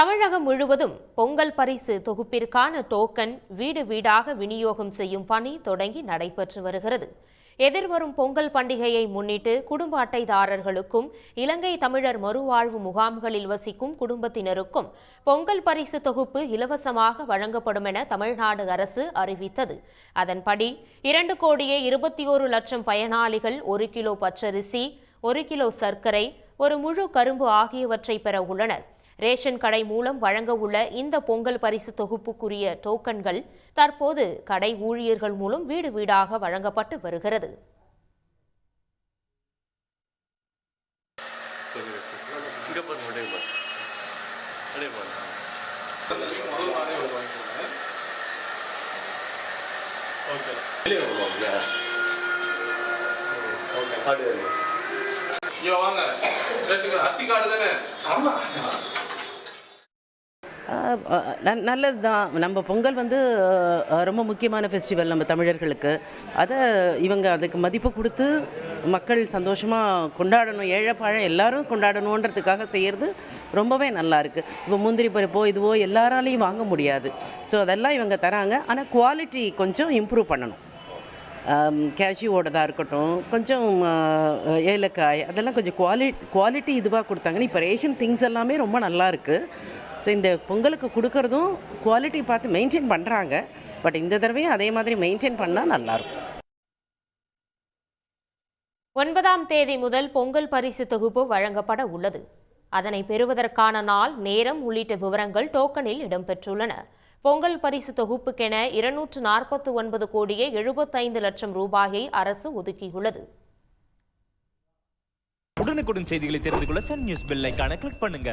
தமிழகம் முழுவதும் பொங்கல் பரிசு தொகுப்பிற்கான டோக்கன் வீடு வீடாக விநியோகம் செய்யும் பணி தொடங்கி நடைபெற்று வருகிறது. எதிர்வரும் பொங்கல் பண்டிகையை முன்னிட்டு குடும்ப அட்டைதாரர்களுக்கும் இலங்கை தமிழர் மறுவாழ்வு முகாம்களில் வசிக்கும் குடும்பத்தினருக்கும் பொங்கல் பரிசு தொகுப்பு இலவசமாக வழங்கப்படும் என தமிழ்நாடு அரசு அறிவித்தது. அதன்படி 2,21,00,000 பயனாளிகள் 1 கிலோ பச்சரிசி, 1 கிலோ சர்க்கரை, ஒரு முழு கரும்பு ஆகியவற்றை பெற உள்ளனர். ரேஷன் கடை மூலம் வழங்க உள்ள இந்த பொங்கல் பரிசு தொகுப்புக்குரிய டோக்கன்கள் தற்போது கடை ஊழியர்கள் மூலம் வீடு வீடாக வழங்கப்பட்டு வருகிறது. நல்லது தான். நம்ம பொங்கல் ரொம்ப முக்கியமான ஃபெஸ்டிவல் நம்ம தமிழர்களுக்கு. அதை இவங்க அதுக்கு மதிப்பு கொடுத்து மக்கள் சந்தோஷமாக கொண்டாடணும், ஏழைப்பாழை எல்லாரும் கொண்டாடணுன்றதுக்காக செய்கிறது ரொம்பவே நல்லாயிருக்கு. இப்போ முந்திரி பருப்போ இதுவோ எல்லாராலையும் வாங்க முடியாது. ஸோ அதெல்லாம் இவங்க தராங்க. ஆனால் குவாலிட்டி கொஞ்சம் இம்ப்ரூவ் பண்ணணும். கேஷ்யூவோடதாக இருக்கட்டும், கொஞ்சம் ஏலக்காய் அதெல்லாம் கொஞ்சம் குவாலிட்டி இதுவாக கொடுத்தாங்கன்னு இப்போ ரேஷன் திங்ஸ் எல்லாமே ரொம்ப நல்லாயிருக்கு. ஸோ இந்த பொங்கலுக்கு கொடுக்கறதும் குவாலிட்டி பார்த்து மெயின்டைன் பண்ணுறாங்க. பட் இந்த தடவையும் அதே மாதிரி மெயின்டைன் பண்ணால் நல்லாயிருக்கும். 9ஆம் தேதி முதல் பொங்கல் பரிசு தொகுப்பு வழங்கப்பட உள்ளது. அதனை பெறுவதற்கான நாள், நேரம் உள்ளிட்ட விவரங்கள் டோக்கனில் இடம்பெற்றுள்ளன. பொங்கல் பரிசு தொகுப்புக்கென 249,75,00,000 ரூபாயை அரசு ஒதுக்கியுள்ளது. உடனுக்குடன் செய்திகளை தெரிந்து கொள்ள சன் நியூஸ் பெல் ஐகானை கிளிக் பண்ணுங்க.